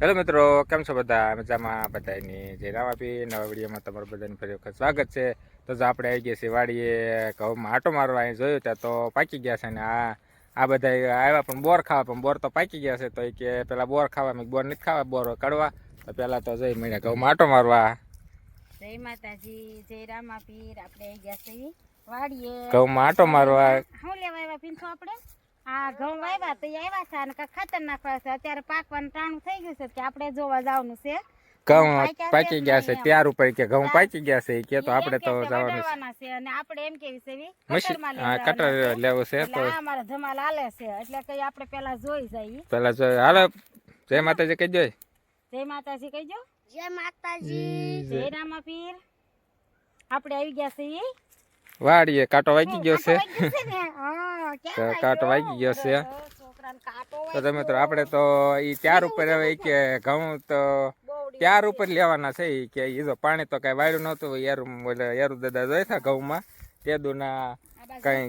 Hello મિત્રો, કેમ છો બધા? મજામાં બધાની જય રામ આપી નવા વિડીયોમાં તમારું બધાને ફરી વખત સ્વાગત છે. તો જો આપણે આવી ગયા છીએ વાડીએ ઘઉંમાં આટો મારવા અહીં જોયું ત્યાં તો પાકી ગયા છે ને આ બધા આવ્યા પણ બોર ખાવા, પણ બોર તો પાકી ગયા છે. તો એ કે પેલા બોર ખાવા, મેં બોર નથી ખાવા, બોર કાઢવા. તો પેલા તો જઈ મળ્યા ઘઉંમાં આટો મારવા. જય માતાજી, જય રામ આપીર. આપણે આવી ગયા છીએ વાડીએ ઘઉંમાં આટો મારવા. શું લેવા આવ્યા પીંછો? આપણે આ ઘઉં વાવ્યા તો આવ્યા છે અને ખાતર નાખવા છે. અત્યારે પાકવાનું ટાણું થઈ ગયું છે કે આપણે જોવા જવાનું છે. ઘઉં પાકી ગયા છે ત્યાર ઉપર કે ઘઉં પાકી ગયા છે કે તો આપણે તો જવાનું છે. અને આપણે એમ કેવી છે કટર લેવું છે તો અમારા ધમાલ હાલે છે એટલે કઈ આપણે પેલા જોઈ જઈએ. પેલા જોઈ હાલો. જય માતાજી કહી દો. જય માતાજી કહી દો. જય માતાજી, જય રામ આપીર. આપણે આવી ગયા છીએ વાડીએ. કાંટો વાગી ગયો છે, કાંટો વાગી ગયો છે. તો તમે તો આપણે તો ઈ ત્યાર ઉપર હવે કે ઘઉં તો ત્યાર ઉપર લેવાના છે કે એ જો પાણી તો કઈ વાળ્યું નહોતું. યારું દાદા જોઈ હતા ઘઉંમાં તે દુના કઈ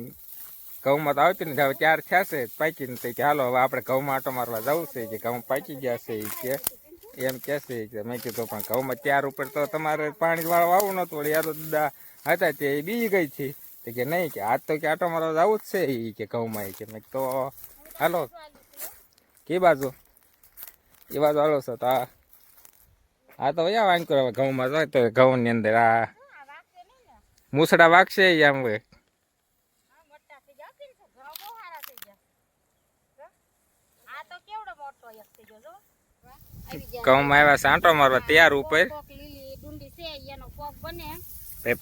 ઘઉંમાં તો આવતી નથી. હવે ત્યાર થશે પાકીને તો કે હાલો હવે આપણે ઘઉંમાં આટો મારવા જવું છે કે ઘઉં પાકી ગયા છે કે એમ કહેશે. મેં કીધું પણ ઘઉંમાં ત્યાર ઉપર તો તમારે પાણી વાળવા આવું નહોતું. વળી યારું દાદા હતા તે બીજી ગઈ છે તો કે નહીં કે આજ તો કે આટો મારવા જવું જ છે એ કે ઘઉંમાં. કે મેં તો હાલો કે બાજુ એ બાજુ હાલો છો તો આ તો યા વાંક હવે ઘઉંમાં જાય તો ઘઉંની અંદર આ મૂસડા વાગશે આમ હોય. ઘઉંમાં આવ્યા છે આંટો મારવા ત્યાર ઉપર.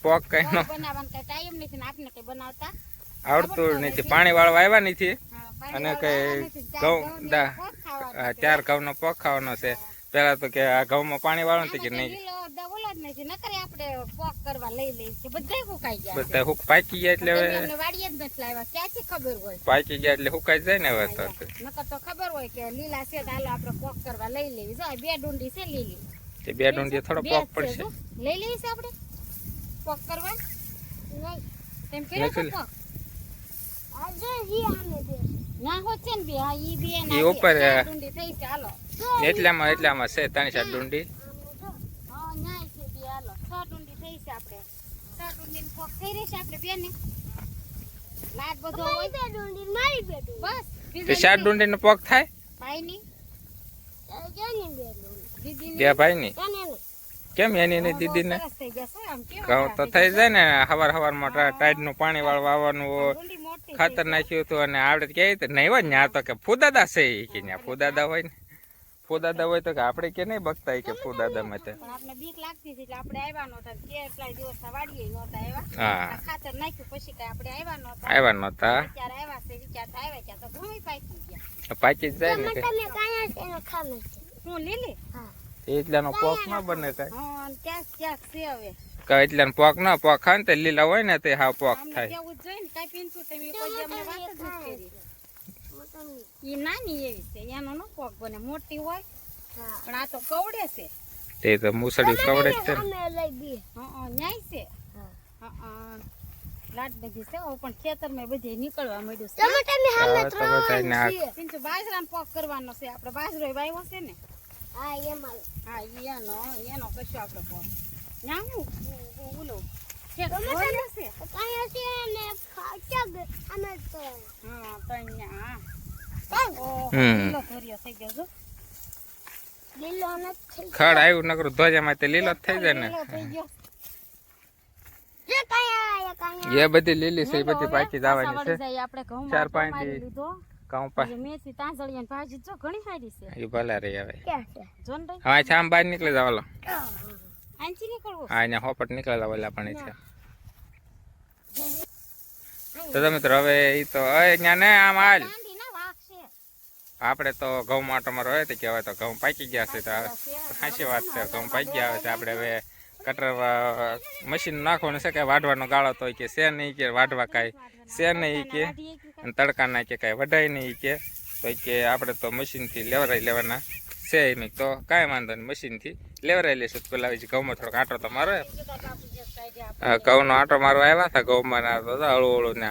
પોક કઈ નો આવડતું નથી, પાણી વાળવા આવ્યા નથી અને કઈ ઘઉં ત્યાર ઘઉં નો પોક ખાવાનો છે. પેલા તો કે આ ઘઉં માં પાણી વાળો નથી કે નહીં, બધા હુક પાકી ગયા એટલે પાકી ગયા એટલે હુકાઈ જાય ને હવે તો ખબર હોય કે લીલા છે હાલો આપણે પોક કરવા લઈ લેવી. જો બે ડુંડી છે લીલી, બે ડુંડી થોડો પોક પડશે. લઈ લેવી છે આપણે પોક કરવા. તેમ કર્યો છે પોક ના હોત છે ને બે હા ઈ બે ના ઉપર ડુંડી થઈ છે. હાલો એટલામાં છે 3-4 ડુંડી. હા ન્યાય છે બે. હાલો 6 ડુંડી થઈ છે. આપણે 6 ડુંડી પોક થઈ રહેશે આપણે બે ને લાગ બધો હોય. બે ડુંડી મારી બે બસ તો 4 ડુંડી નો પોક થાય ભાઈ ની બે ભાઈ ની કેમ એની ને દીદી ને ઘઉં તો થઈ જાય ને. હવાર માં ટાઈડ નું પાણી વાળવા આવવાનું ખાતર નાખ્યું હતું અને આવડે કે નહીં હોય ને તો કે ફૂદાદા છે કે ત્યાં ફૂદાદા હોય ને ફૂદાદા હોય તો કે આપણે કે નહીં બગતા કે ફૂદાદા માં આપણે બીક લાગતી હતી એટલે આપણે આવ્યા નહોતા. કેટલાય દિવસ વાડીએ નહોતા આવ્યા. હા ખાતર નાખ્યું પછી કઈ આપણે આવ્યા નહોતા. ત્યારે આવ્યા છે વિચારતા આવ્યા ત્યાં તો ઘઉં પાકી ગયા. પાકી જ જાય ને હું લીલી એટલાનો પોક ન બને કઈ. હા ક્યાંક ક્યાંક છે હવે એટલાનો પોક ન પોક ખાય ને તે લીલા હોય ને તે હાવ પોક થાય. કેવું જોઈએ ને કઈ પીંછું તમે કોઈ અમને વાત જ નથી કરી. ઈ નાની એવી છે એનો નો પોક બને, મોટી હોય પણ આ તો કવડે છે. તે તો મુસડી કવડે જ છે. હા ન્યાય છે. હા લાટ બધી છે પણ ખેતરમાં બધે નીકળવા માંડ્યું છે. પીંછું બાજરાનો પોક કરવાનો છે આપણે. બાજરો વાવ્યો છે ને હા એનો કશું આપણે પોક ના હું બોલો છે હા તો અહીંયા ખડ આવ્યું નકરું ધ્વજામાં તે લીલો થઈ જાય ને. એ બધી લીલી છે એ બધી પાકી જવાની છે. 4-5 દી ઘઉં પાકી મેથી તાંસળિયા ભાજી જો ઘણી સારી છે. એ ભલા રહી હવે. જોન રે હા છામ બહાર નીકળી જવાલો. આંચી નીકળવું હા એને હોપટ નીકળેલા ઓલા પણ છે. તો મિત્રો હવે એ તો અહીંયા ને આમ હાલ આપણે તો ઘઉં માટો મારો હોય તો કહેવાય તો ઘઉં પાકી ગયા છે. તો સાચી વાત છે, ઘઉં પાકી ગયા છે. આપણે હવે કટર મશીન નાખવાનું છે કે વાઢવાનો ગાળો તો કે છે નહીં કે વાઢવા કાંઈ છે નહીં કે અને તડકા ના કે કાંઈ વઢાય નહીં કે તો કે આપણે તો મશીનથી લેવરાઈ લેવાના છે. એમ તો કાંઈ વાંધો નહીં, મશીનથી લેવરાઈ લેશું. પેલા ઘઉંમાં થોડોક આંટો તો મારો ઘઉંનો આંટો મારવા આવ્યા હતા. ઘઉંમાં હળવું ને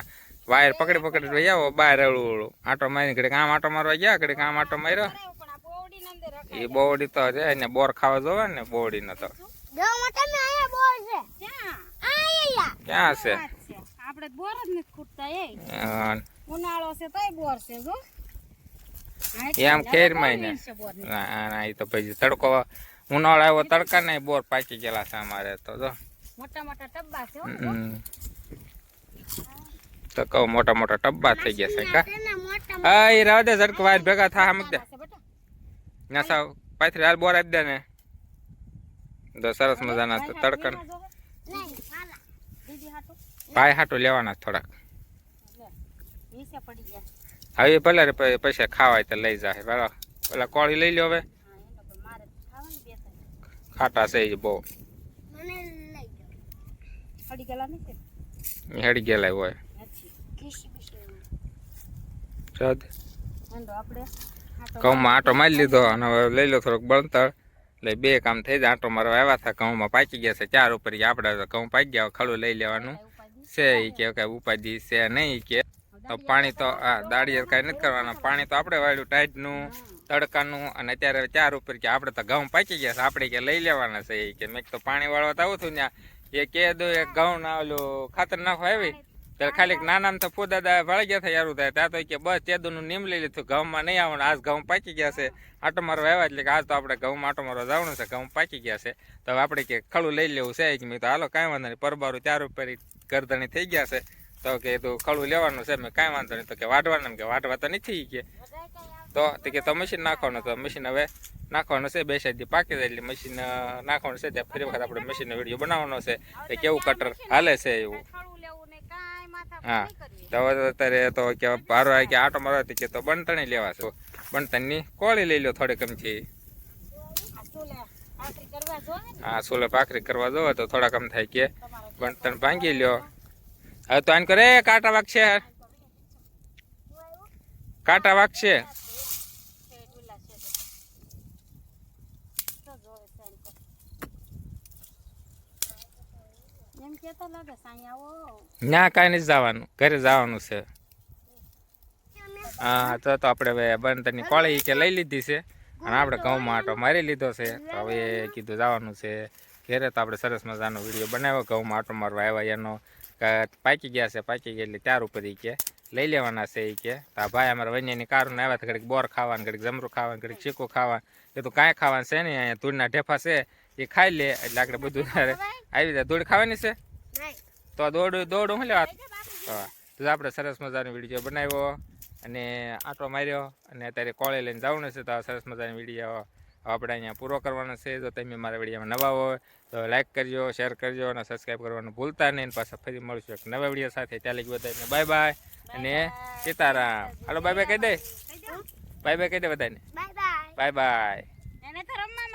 વાયર પકડી આવો બહાર હળવું આંટો મારી ઘડીક આમ આંટો મારવા ગયા, ઘડીક આમ આંટો માર્યો. અંદર રખાય એ બોવડી તો છે ને બોર ખાવા જોવે ને બોવડી નો તો જો મોટા મે આયા બોલ છે ક્યાં આયા ક્યાં છે વાત છે આપણે બોર જ નથી ખૂટતા એ અ, ઉનાળો છે તોય બોર છે જો એમ ખેરમાં ને છે બોર ને ના એ તો પછી તડકો ઉનાળો આવ્યો તડકા ને બોર પાકી ગયેલા છે અમારે તો જો મોટા મોટા ટબ્બા છે હો હમ. તો કહું મોટા મોટા ટબ્બા થઈ ગયા છે કા તેના મોટા હા એ રાવ દે ઝડક વાર ભેગા થા મૂક દે છે બેટા ના સાવ પાથરી હાલ બોર આપી દે ને તો સરસ મજાના તો તડકા એમાં જોવે? નહીં મારા દીદી હાટુ પાય હાટું લેવાના થોડાક ઈસે પડી ગયા હવે ભલે રે પૈસા ખાવાય તો લઈ જાય બરાબર પેલા કોળી લઈ લ્યો હવે હા એનો પણ મારે ખાવાનું બે ત્રણ ખાટા છે એ બહુ મને લઈ જાઓ પડી ગયેલા નથી હેડી ગયેલા હોય નથી ખીસી બીસી ચદ વાંધો આપણે હાટો ઘઉંમાં આંટો મારી લીધો અને હવે લઈ લો થોડોક બળતર એટલે બે કામ થઈ જાય આંટો મારવા આવ્યા હતા ઘઉંમાં પાકી ગયા છે 4 ઉપર આપણે તો ઘઉં પાકી ગયા ખડું લઈ લેવાનું છે એ કે કઈ ઉપાધિ છે નહીં કે તો પાણી તો હા દાડીએ કઈ નથી કરવાના પાણી તો આપણે વાળ્યું ટાઈટનું તડકાનું અને અત્યારે 4 ઉપર કે આપણે તો ઘઉં પાકી ગયા છે આપણે કે લઈ લેવાના છે એ કે મેં તો પાણી વાળવા તો આવું છું ત્યાં એ કે દો એક ઘઉં ના ઓલું ખાતર નાખવા આવી ત્યારે ખાલી નાના તો ફૂદાદા ભળી ગયા થાય યારું થાય ત્યાં તો કે બસ તેદુનું નીમ લઈ લીધું ઘઉંમાં નહીં આવવાનું આજ ઘઉં પાકી ગયા છે આટો મારવા આવ્યા એટલે કે આજ તો આપણે ઘઉંમાં આટો મારવા જવાનું છે ઘઉં પાકી ગયા છે તો હવે આપણે કે ખડું લઈ લેવું છે કે મેં તો હાલો કાંઈ વાંધો નહીં પરબારું 4 ઉપર ગરદણી થઈ ગયા છે તો કે તું ખડું લેવાનું છે મેં કાંઈ વાંધો નહીં તો કે વાઢવાનું કે વાઢવા તો નથી કે તો મશીન નાખવાનું તો મશીન હવે નાખવાનું છે 2 સાઈડથી પાકી જાય એટલે મશીન નાખવાનું છે ત્યાં ફરી વખત આપણે મશીનનો વિડીયો બનાવવાનો છે કે કેવું કટર હાલે છે એવું ખાડું લેવું ને કાંઈ માથા હા નહીં કરવી તો હવે અત્યારે તો કે બારો કે આટો મારવાથી કે તો બણતણી લેવા છે બણતણની કોળી લઈ લો થોડી કમથી આ ચૂલે ભાખરી કરવા જોવે ને હા સોલે ભાખરી કરવા જોવે તો થોડા કમ થાય કે બણતણ ભાંગી લ્યો હવે તો આને કરે કાંટા વાગશે કાંટા વાગશે છે ડુલા છે તો જોવે છે એમ કેતો લાગે સાઈ આવો ના કાંઈ નથી જવાનું ઘરે જવાનું છે હા તો આપણે હવે બણતણની કોળી કે લઈ લીધી છે અને આપણે ઘઉંમાં આટો મારી લીધો છે તો હવે કીધું જવાનું છે ઘરે તો આપણે સરસ મજાનો વિડીયો બનાવ્યો ઘઉંમાં આટો મારવા આવ્યા એનો પાકી ગયા છે પાકી ગયા એટલે 4 ઉપર એ કે લઈ લેવાના છે એ કે તો ભાઈ અમારા વન્યની કારું આવ્યા તો ઘડીક બોર ખાવાનું ઘડીક જમરૂ ખાવાનું ઘડીક ચીકુ ખાવાનું એ તો કાંઈ ખાવાનું છે નહીં અહીંયા ધૂળના ઢેફા છે એ ખાઈ લે એટલે આપણે બધું આવી જાય ધૂળ ખાવાની છે નહીં તો દોડું શું લેવા હા તો આપણે સરસ મજાનો વિડીયો બનાવ્યો અને આંટો માર્યો અને અત્યારે કોળે લઈને જવાનું છે તો આ સરસ મજાનો વિડીયો આપણે અહીંયા પૂરો કરવાનો છે જો તમે મારા વિડીયોમાં નવા હોય તો લાઈક કરજો શેર કરજો અને સબસ્ક્રાઈબ કરવાનું ભૂલતા નહીં પાછા ફરી મળશું એક નવા વિડીયો સાથે ત્યાં લગી બધાને બાય બાય અને સીતારામ હાલો બાય બાય કહી દે બાય બાય કહી દે બધાને બાય બાય બાય બાય એને તો રમવામાં